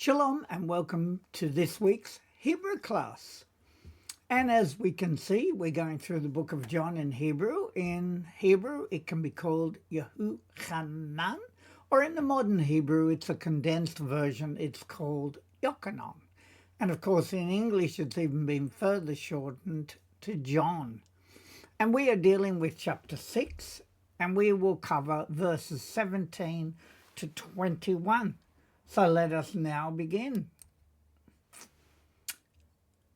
Shalom and welcome to this week's Hebrew class. And as we can see, we're going through the book of John in Hebrew. In Hebrew, it can be called Yehuchanan, or in the modern Hebrew, it's a condensed version, it's called Yochanan. And of course, in English, it's even been further shortened to John. And we are dealing with chapter 6, and we will cover verses 17 to 21. So let us now begin.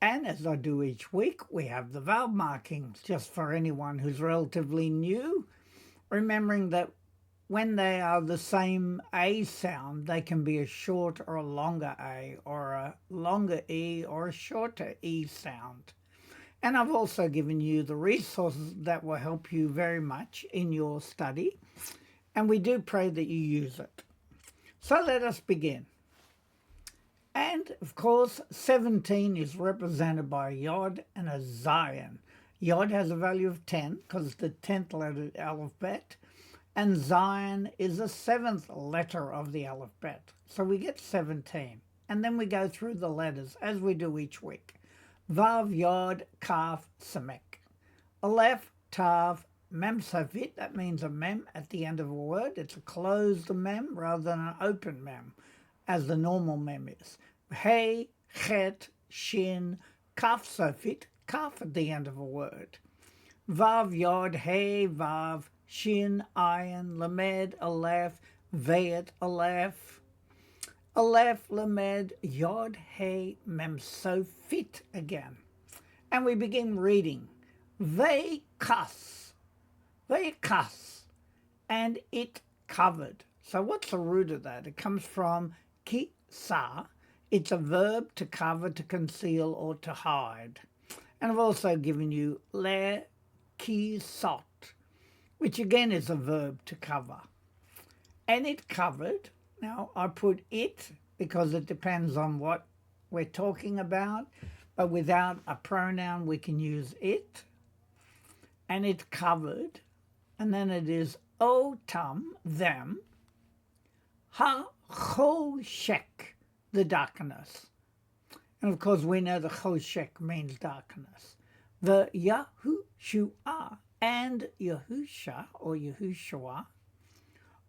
And as I do each week, we have the vowel markings, just for anyone who's relatively new, remembering that when they are the same A sound, they can be a short or a longer A, or a longer E or a shorter E sound. And I've also given you the resources that will help you very much in your study, and we do pray that you use it. So let us begin. And, of course, 17 is represented by a Yod and a Zion. Yod has a value of 10 because it's the 10th letter of the alphabet, and Zion is the 7th letter of the alphabet. So we get 17. And then we go through the letters as we do each week. Vav, Yod, Kaf, Samek. Aleph, Tav, Mem Sofit, that means a mem at the end of a word. It's a closed mem rather than an open mem, as the normal mem is. Hey, Chet, Shin, Kaf Sofit, Kaf at the end of a word. Vav, Yod, Hey, Vav, Shin, Ayin, Lamed, Aleph, Vayet, Aleph. Aleph, Lamed, Yod, Hey, Mem Sofit again. And we begin reading. Vaykas. Vaykas, and it covered. So what's the root of that? It comes from kisa. It's a verb to cover, to conceal, or to hide. And I've also given you le kisot, which again is a verb to cover. And it covered. Now I put it because it depends on what we're talking about, but without a pronoun we can use it. And it covered. And then it is otam, them, ha-choshek, the darkness. And of course we know the choshek means darkness. The Yahushua and Yahusha, or Yahushua,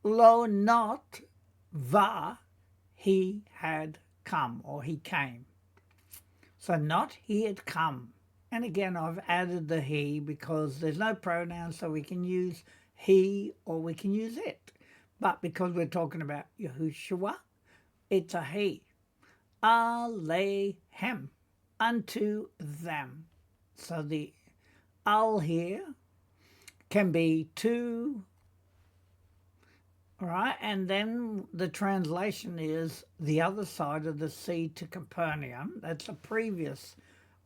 lo not va, he had come, or he came. So not he had come. And again, I've added the he because there's no pronoun, so we can use he or we can use it. But because we're talking about Yahushua, it's a he. Alehem, unto them. So the al here can be to, all right? And then the translation is the other side of the sea to Capernaum. That's a previous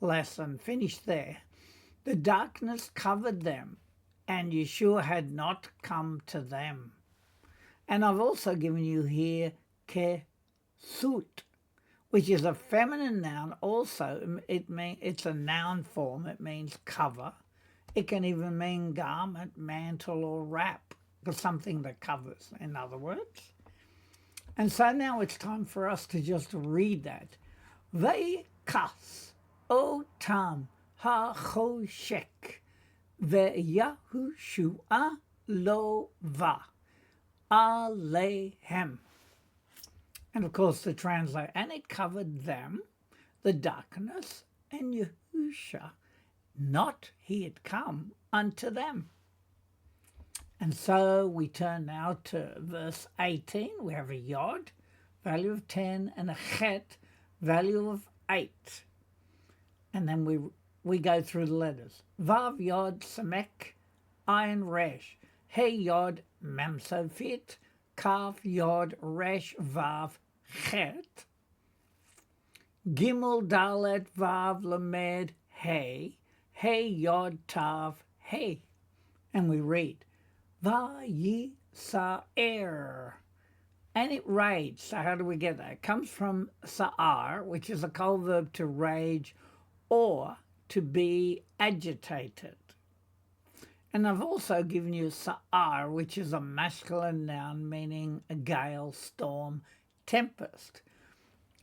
lesson, finished there. The darkness covered them, and Yeshua had not come to them. And I've also given you here kesut, which is a feminine noun also. It's a noun form. It means cover. It can even mean garment, mantle, or wrap, or something that covers, in other words. And so now it's time for us to just read that. Vaykas otam ha-choshek ve'Yahushua lo va alehem. And of course the translate, and it covered them, the darkness, and Yahusha, not he had come unto them. And so we turn now to verse 18. We have a Yod, value of 10, and a Chet, value of 8. And then we go through the letters. Vav, Yod, Samek, Ayin, Resh. Hey, Yod, Mem, Sofit. Kaf, Yod, Resh, Vav, Chet. Gimel, Dalet, Vav, Lamed, Hey. Hey, Yod, Tav, Hey. And we read, Vayisaer. And it raged. So how do we get that? It comes from sa'ar, which is a cold verb to rage or to be agitated. And I've also given you sa'ar, which is a masculine noun meaning a gale, storm, tempest.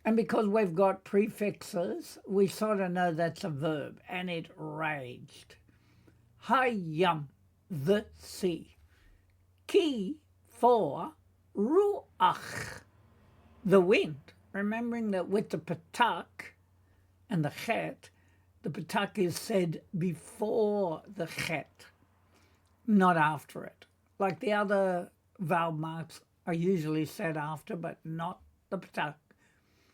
And because we've got prefixes, we sort of know that's a verb, and it raged. Hayam, the sea. Ki, for, ruach, the wind. Remembering that with the patak and the chet, the patak is said before the chet, not after it. Like the other vowel marks are usually said after, but not the patak.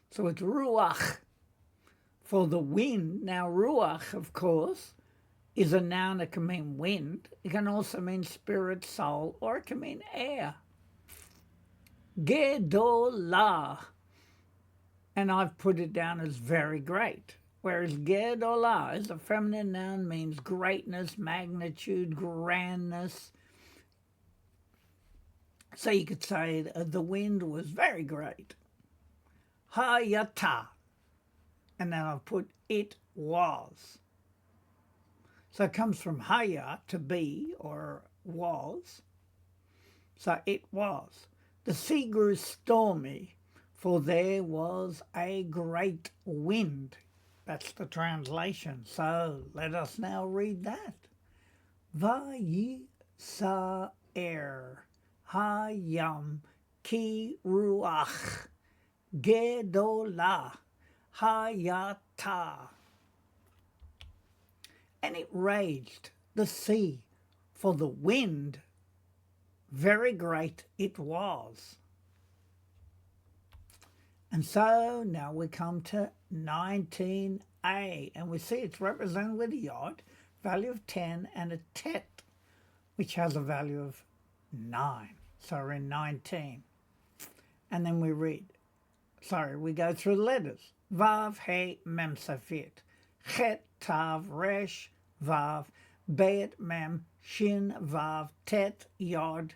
So it's ruach for the wind. Now, ruach, of course, is a noun that can mean wind. It can also mean spirit, soul, or it can mean air. Gedolah, and I've put it down as very great. Whereas gedolah is a feminine noun, means greatness, magnitude, grandness. So you could say the wind was very great. Hayata, and then I've put it was. So it comes from haya, to be, or was. So it was. The sea grew stormy, for there was a great wind. That's the translation. So let us now read that. Vayisa'er hayam ki ruach gedolah hayata. And it raged, the sea, for the wind, very great it was. And so now we come to 19a, and we see it's represented with a yod, value of 10, and a tet, which has a value of 9. So we're in 19. And then we we go through the letters. Vav, He, Mem, Safit. Chet, Tav, Resh, Vav, Bet, Mem, Shin, Vav, Tet, Yod,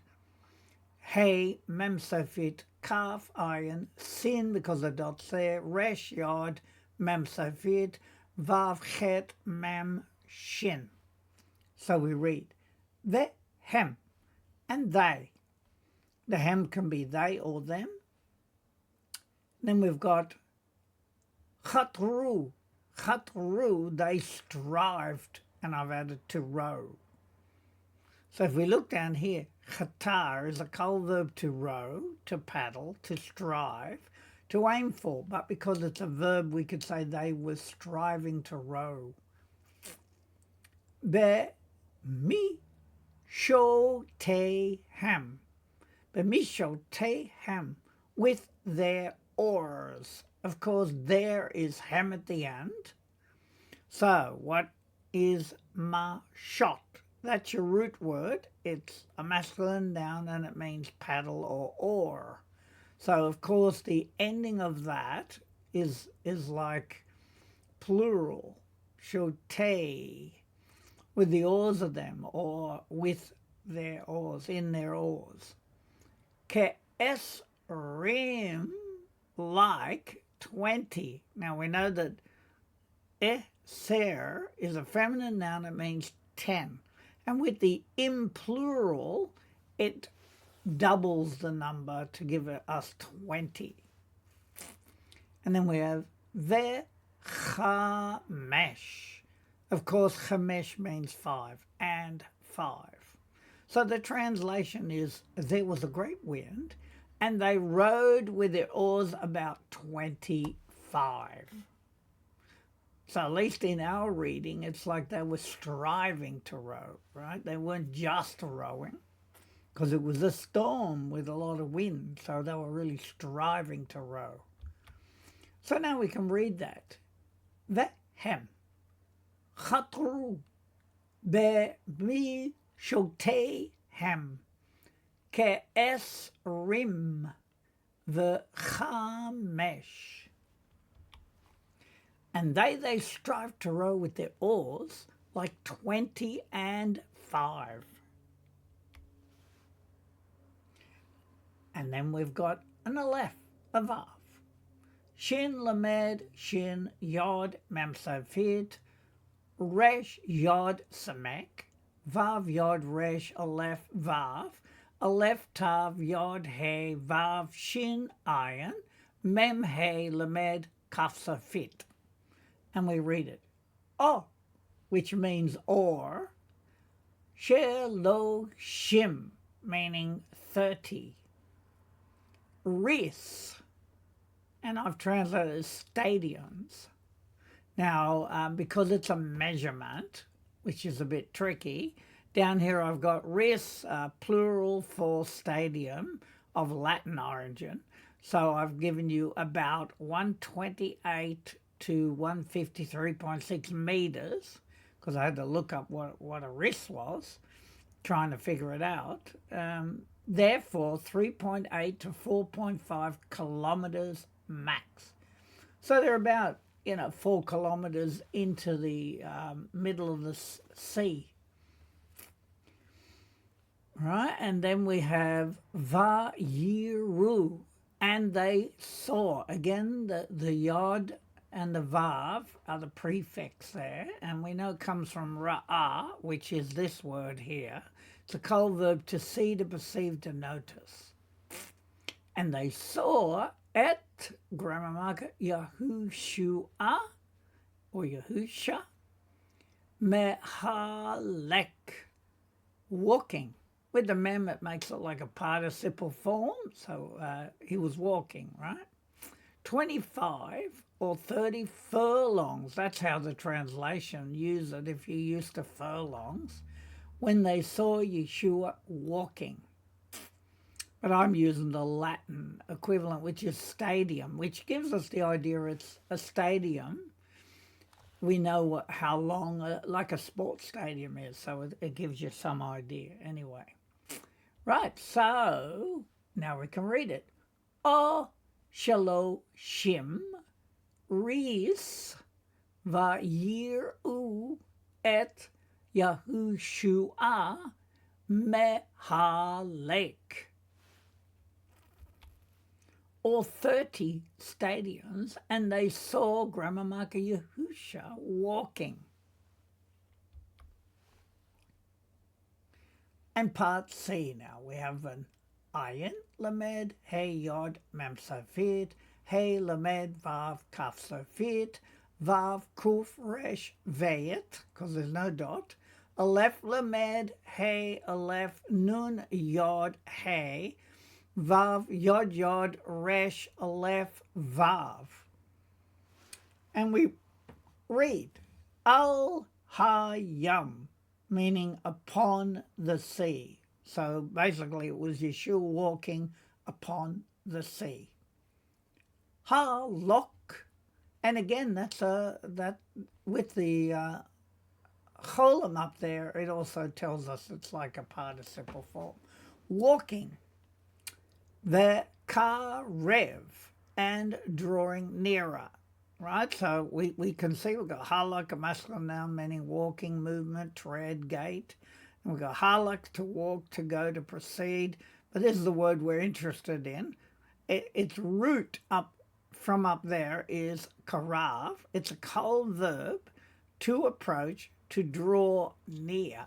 He, Mem, Safit, Kaf, Ayin, Sin, because the dot's there, Resh, Yod, Mem, Safit, Vav, Chet, Mem, Shin. So we read, the hem, and they. The hem can be they or them. Then we've got Chatru. Chatru, they strived, and I've added to row. So if we look down here, chatar is a kol verb to row, to paddle, to strive, to aim for. But because it's a verb, we could say they were striving to row. Be mi sho te ham. Be mi sho te ham, with their oars. Of course, there is ham at the end. So what is mashot? That's your root word. It's a masculine noun and it means paddle or oar. So, of course, the ending of that is like plural, shote, with the oars of them, or with their oars, in their oars. Ke'esrim, like 20. Now, we know that eser is a feminine noun. It means 10. And with the implural, it doubles the number to give us 20. And then we have vechamesh. Of course, chamesh means 5, and 5. So the translation is, there was a great wind, and they rowed with their oars about 25. So at least in our reading, it's like they were striving to row, right? They weren't just rowing, because it was a storm with a lot of wind, so they were really striving to row. So now we can read that. Vehem chatru be shotehem ke'esrim v'chamesh. And they strive to row with their oars like 20 and 5. And then we've got an aleph, a vav. Shin lamed, shin yod mem safit, resh yod samek, vav yod resh aleph vav, aleph tav yod he vav shin ayin, Mem He Lamed Kaf Fit. And we read it. Oh, which means or. Shelo Shim, meaning 30. Ris, and I've translated as stadiums. Now, because it's a measurement, which is a bit tricky, down here I've got ris, plural for stadium of Latin origin. So I've given you about 128 to 153.6 meters, because I had to look up what a ris was, trying to figure it out. Therefore, 3.8 to 4.5 kilometers max. So they're about 4 kilometers into the middle of the sea. Right, and then we have Va-yiru, and they saw. Again, the yod and the vav are the prefix there, and we know it comes from ra'ah, which is this word here. It's a call verb to see, to perceive, to notice. And they saw at grammar marker Yahushua or Yahusha mehalek, walking. With the mem, it makes it like a participle form, so he was walking, right? 25 or 30 furlongs, that's how the translation used it if you're used to furlongs, when they saw Yeshua walking. But I'm using the Latin equivalent, which is stadium, which gives us the idea it's a stadium. We know how long, like a sports stadium is, so it gives you some idea anyway. Right, so now we can read it. O shaloshim ris vayiru et Yahushua mehalek. Or 30 stadiums, and they saw grammar marker Yahusha walking. And part C now, we have an ayin, lamed, hey, yod, mem, safit, hey, lamed, vav, kaf, safit, vav, kuf, resh, veyet, because there's no dot, aleph, lamed, hey, aleph, nun, yod, hey, vav, yod, yod, resh, aleph, vav. And we read, al hayam, meaning upon the sea. So basically it was Yeshua walking upon the sea. Ha-lok, and again that's that with the cholam up there, it also tells us it's like a participle form. Walking. The karev, and drawing nearer. Right, so we can see we've got halak, a masculine noun meaning walking, movement, tread, gait. And we've got halak, to walk, to go, to proceed. But this is the word we're interested in. Its root from up there is karav. It's a kol verb, to approach, to draw near.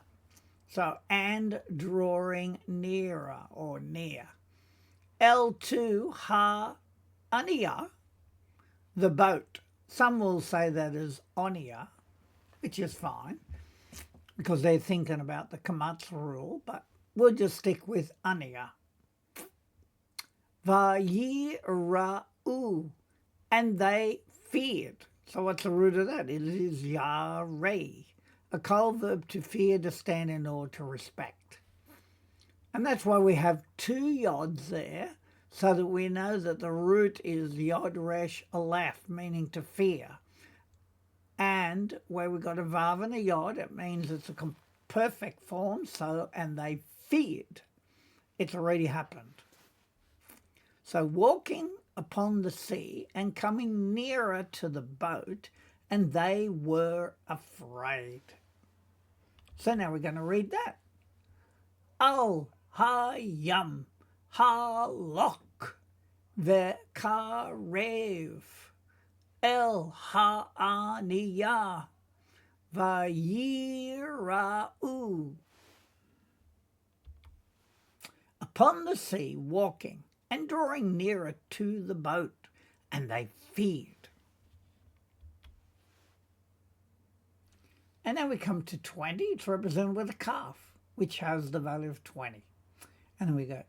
So, and drawing nearer or near. L2 ha ania, the boat. Some will say that is onia, which is fine, because they're thinking about the kamatz rule, but we'll just stick with ania. Vayira'u, and they feared. So what's the root of that? It is yarei, a kol verb to fear, to stand in awe, to respect. And that's why we have two yods there, so that we know that the root is yod resh aleph, meaning to fear. And where we got a vav and a yod, it means it's a perfect form, so, and they feared. It's already happened. So walking upon the sea and coming nearer to the boat, and they were afraid. So now we're going to read that. Al hayam halok ve'karev el ha'aniyah vayira'u. Upon the sea, walking and drawing nearer to the boat. and they feared. And then we come to 20. It's represented with a calf, which has the value of 20. And then we go,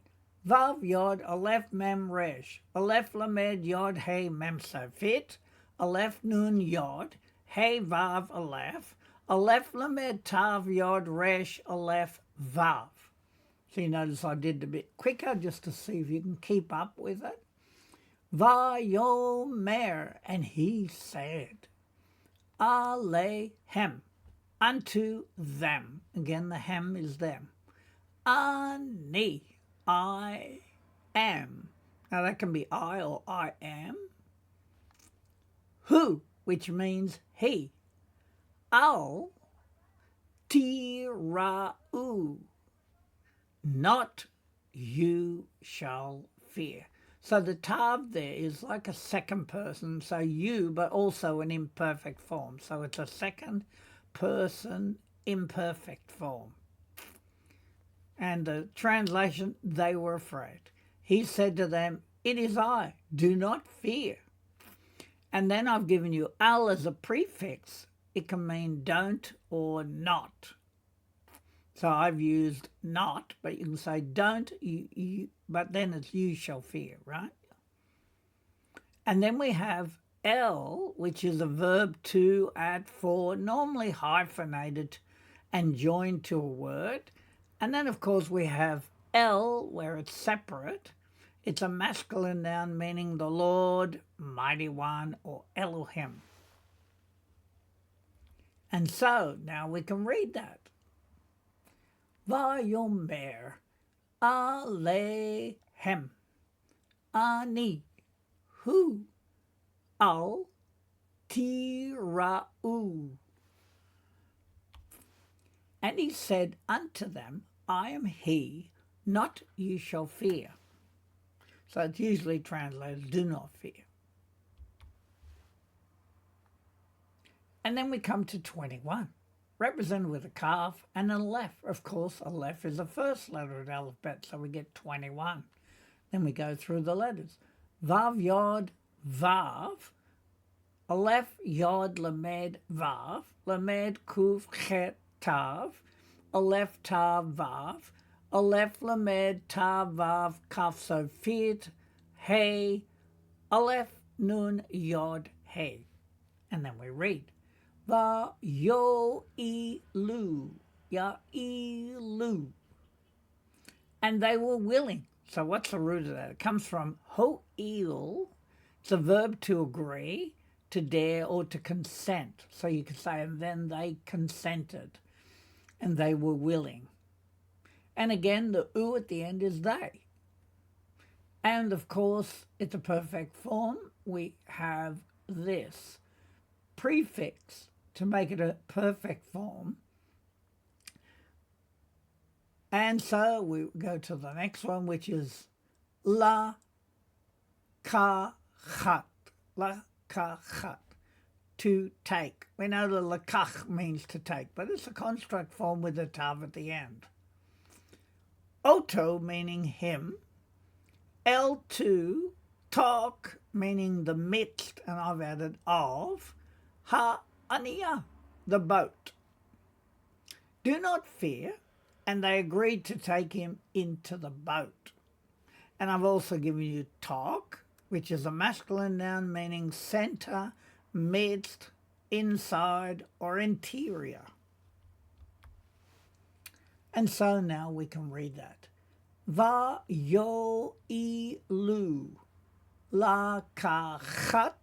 Vav Yod Aleph Mem Resh, Aleph Lamed Yod Hey Mem Safit, Aleph Nun Yod, Hey Vav Aleph, Aleph Lamed Tav Yod Resh Aleph Vav. So you notice I did it a bit quicker just to see if you can keep up with it. Vayomer, and he said, Alehem, unto them. Again, the hem is them. Ani, I am. Now that can be I or I am. Who, which means he. Al tira'u, not you shall fear. So the tav there is like a second person, so you, but also an imperfect form. So it's a second person imperfect form. And the translation, they were afraid. He said to them, it is I, do not fear. And then I've given you al as a prefix. It can mean don't or not. So I've used not, but you can say don't, but then it's you shall fear, right? And then we have el, which is a verb to, at, for, normally hyphenated and joined to a word. And then, of course, we have el, where it's separate. It's a masculine noun meaning the Lord, Mighty One, or Elohim. And so now we can read that. Vayomer Alehem Ani Hu Al Tira'u. And he said unto them, I am he, not you shall fear. So it's usually translated, do not fear. And then we come to 21, represented with a calf and an aleph. Of course, aleph is the first letter of the alphabet, so we get 21. Then we go through the letters. Vav Yod Vav, aleph Yod Lamed Vav, Lamed Kuf Chet Tav, aleph Tav Vav, aleph Lamed Tav Vav Kaf Sofit, Hey, aleph Nun Yod Hey. And then we read. Va yo ilu, ya ilu. And they were willing. So what's the root of that? It comes from ho'il. It's a verb to agree, to dare, or to consent. So you could say, and then they consented, and they were willing. And again, the u at the end is they. And of course, it's a perfect form. We have this prefix to make it a perfect form. And so we go to the next one, which is la ka chat. La ka chat, to take. We know the lakach means to take, but it's a construct form with a tav at the end. Oto meaning him. L2, talk meaning the midst, and I've added of. Ha-aniya, the boat. Do not fear, and they agreed to take him into the boat. And I've also given you talk, which is a masculine noun meaning center, midst, inside, or interior. And so now we can read that. Va yo ilu la kachat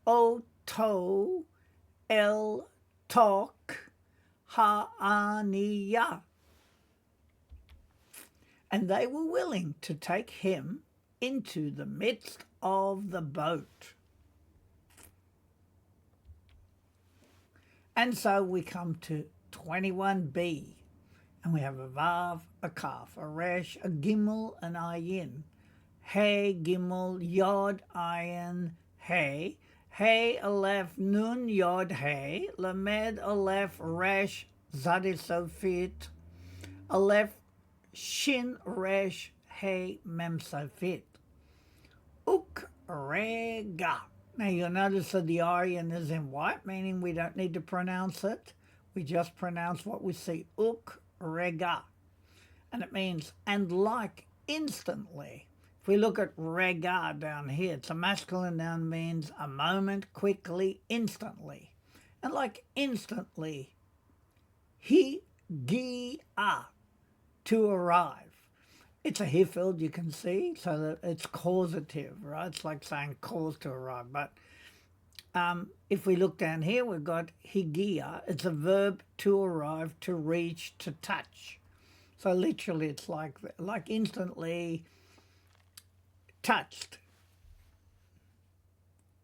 oto el tok ha'aniya. And they were willing to take him into the midst of the boat. And so we come to 21b. And we have a vav, a kaf, a resh, a gimel, an ayin. Hey, gimel, yod, ayin, hey. Hey, aleph, nun, yod, hey. Lamed, aleph, resh, zadi, sofit. Aleph, shin, resh, hey, mem, sofit. Uk, rega. Now you'll notice that the Aryan is in white, meaning we don't need to pronounce it. We just pronounce what we see, rega. And it means, and like instantly. If we look at rega down here, it's a masculine noun, means a moment, quickly, instantly. And like instantly, higia, to arrive. It's a he filled, you can see, so that it's causative, right? It's like saying cause to arrive. But if we look down here, we've got higia. It's a verb to arrive, to reach, to touch. So literally it's like instantly touched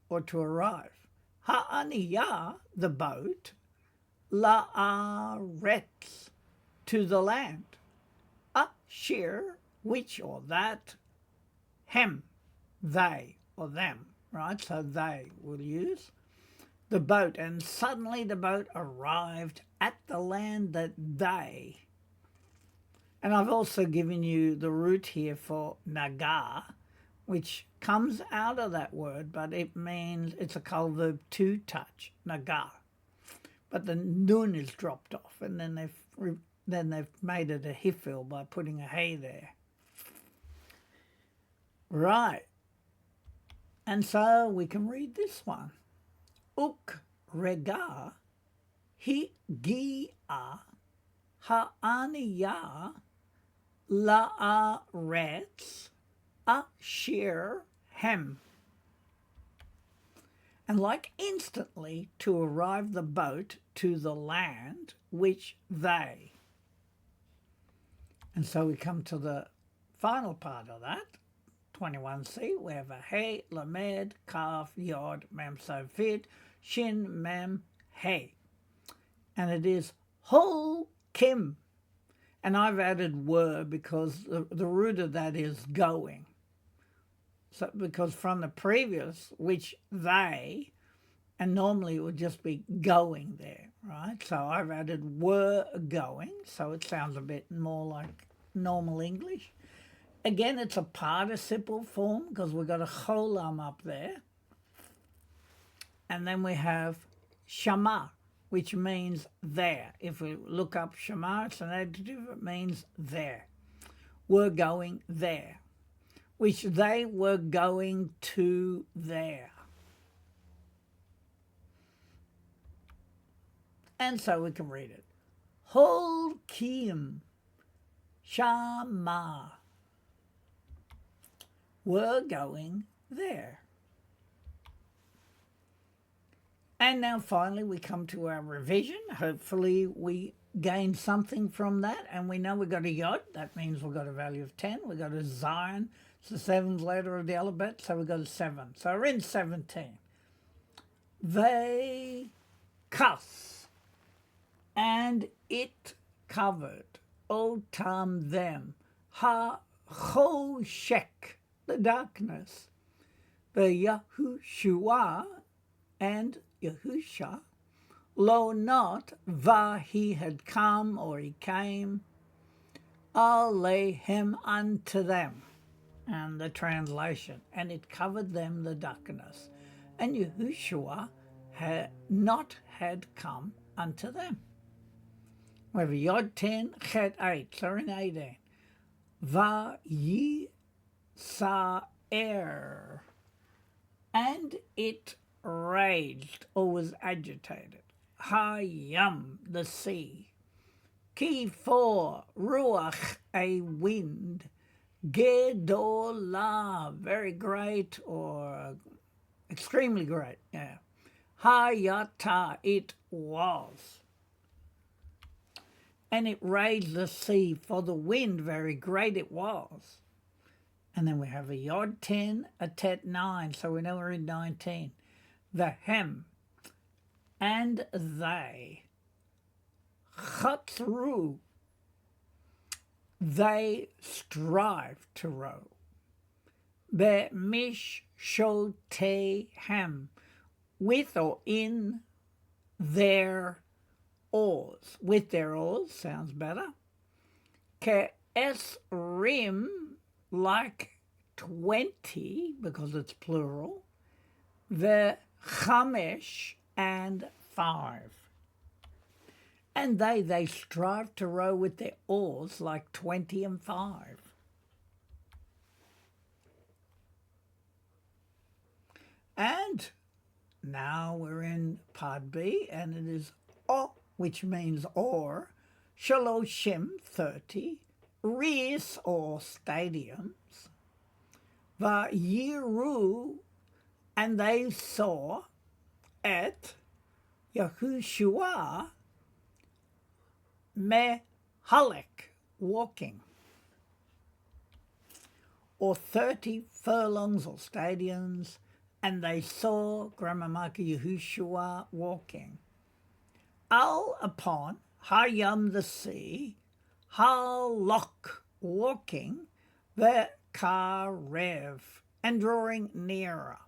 or to arrive. Ha'aniya, the boat, la'aretz, to the land. Ashir, which or that, hem, they or them, right? So they will use the boat. And suddenly the boat arrived at the land that they. And I've also given you the root here for naga, which comes out of that word, but it means it's a cul verb to touch, naga. But the nun is dropped off, and then they've made it a hifil by putting a hey there. Right. And so we can read this one. Uk rega higia ha'aniya la'aretz ashir hem. And like instantly to arrive the boat to the land which they. And so we come to the final part of that, 21c. We have a hey, lamed, kaf, yod, mem, sofit, shin, mem, hey. And it is hol kim. And I've added were because the root of that is going. So because from the previous, which they, and normally it would just be going there, right? So I've added were going, so it sounds a bit more like normal English. Again, it's a participle form because we've got a cholam up there. And then we have shama, which means there. If we look up shama, it's an adjective, it means there. We're going there, which they were going to there. And so we can read it. Holkim shama. We're going there. And now finally we come to our revision. Hopefully we gain something from that. And we know we've got a yod. That means we've got a value of 10. We've got a zion. It's the seventh letter of the alphabet. So we've got a 7. So we're in 17. They cuss. And it covered. Otam them. Ha choshek. The darkness. The Yahushua and Yahusha, lo not va he had come or he came, alehem unto them. And the translation, and it covered them the darkness. And Yahushua had not had come unto them. We have Yod 10, Chet 8, so in 18. Va ye sa'er, and it raged or was agitated. Hayam, the sea. Ki for ruach, a wind. Gedolah, very great or extremely great. Yeah. Hayata, it was. And it raged the sea, for the wind very great it was. And then we have a Yod 10, a Tet 9, so we know we're in 19. The hem, and they, chatzru, they strive to row. Be'mishoteihem, with or in their oars. With their oars, sounds better. Ke'esrim, like 20, because it's plural, the chamesh, and 5. And they strive to row with their oars like 20 and 5. And now we're in part B, and it is O, which means or, shaloshim, 30, ris, or stadiums, vayiru, and they saw at Yeshua mehalek, walking, or 30 furlongs or stadiums, and they saw grammar marker Yeshua walking. Al upon Hayam, the sea, Halok, walking, the Karev, and drawing nearer.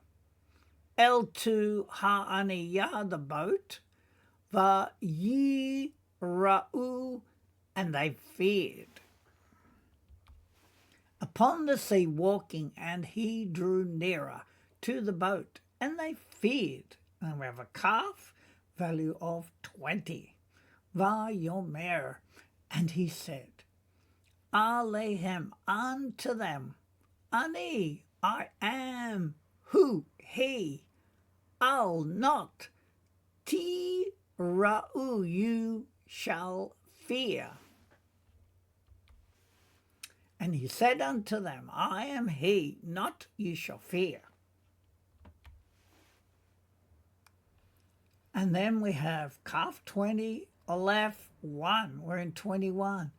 El to Ha'aniyah, the boat, the Yira'u, and they feared. Upon the sea walking, and he drew nearer to the boat, and they feared. And we have a calf, value of 20. Vayomer, and he said, Alehem, unto them, Ani, I am, who, he, I'll not, Tira'u, you shall fear. And he said unto them, I am he, not you shall fear. And then we have Kaf 20, Aleph 1. We're in 21.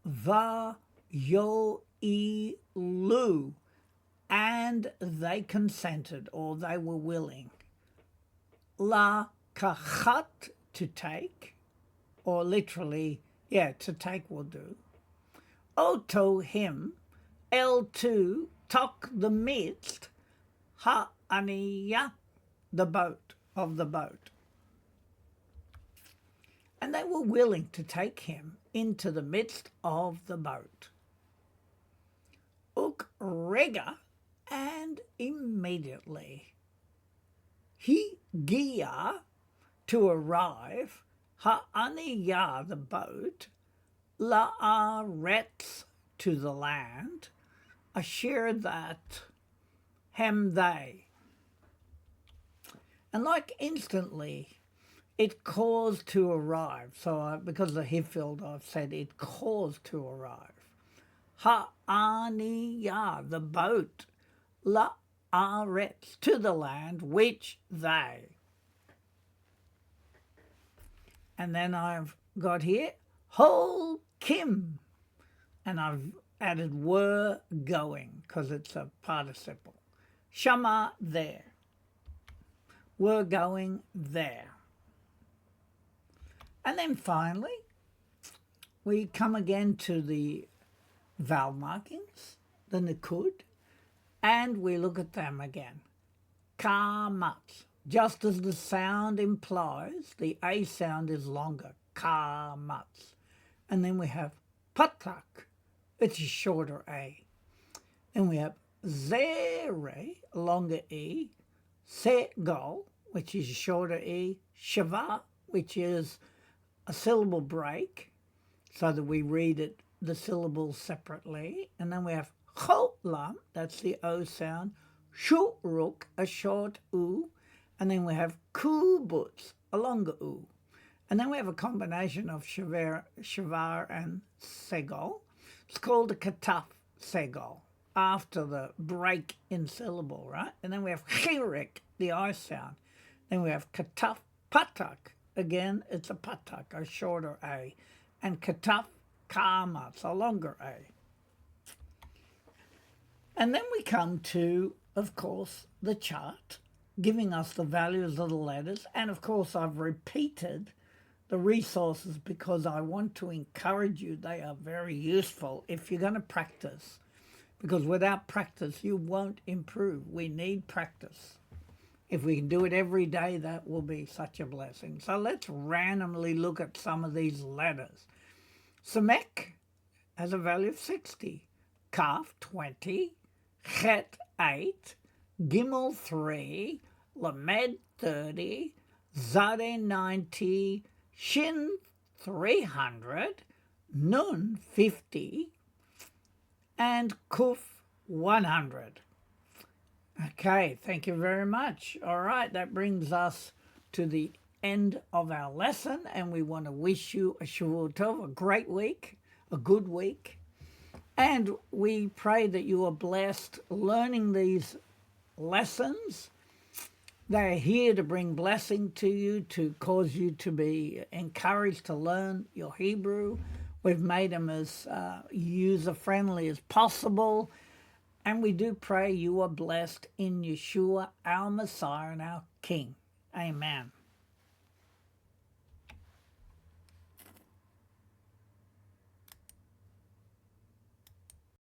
Va yo ilu, and they consented, or they were willing. La kachat, to take, or literally, to take will do. Oto, him. El to, tok, the midst. Ha aniya, the boat, of the boat. And they were willing to take him into the midst of the boat. Uk rega, and immediately he gia, to arrive, ha'aniyah, the boat, la'aretz, to the land, asher, that, hem, they. And like instantly, it caused to arrive. So because the Hiffield, I've said it caused to arrive. Ha'aniyah, the boat, la'aretz, to the land, which they. And then I've got here, hol kim, and I've added were going, because it's a participle. Shama, there. Were going there. And then finally, we come again to the vowel markings, the nikud, and we look at them again. Kamat, just as the sound implies, the A sound is longer, kamat. And then we have patak, it's a shorter A. And we have zere, longer E, segol, which is a shorter E, shava, which is a syllable break, so that we read it, the syllables separately. And then we have cholam, that's the O sound, shuruk, a short U, and then we have kubutz, a longer U. And then we have a combination of shavar and segol. It's called a kataf segol, after the break in syllable, right? And then we have chirek, the I sound. Then we have kataf patak. Again, it's a patak, a shorter A. And kataf kamat, a longer A. And then we come to, of course, the chart, giving us the values of the letters. And of course, I've repeated the resources because I want to encourage you. They are very useful if you're going to practice. Because without practice, you won't improve. We need practice. If we can do it every day, that will be such a blessing. So let's randomly look at some of these letters. Samek has a value of 60. Kaf, 20. Chet 8, Gimel 3, Lamed 30, Zade 90, Shin 300, Nun 50, and Kuf 100. Okay, thank you very much. All right, that brings us to the end of our lesson, and we want to wish you a Shavua Tov, a great week, a good week. And we pray that you are blessed learning these lessons. They are here to bring blessing to you, to cause you to be encouraged to learn your Hebrew. We've made them as user-friendly as possible. And we do pray you are blessed in Yeshua, our Messiah and our King. Amen.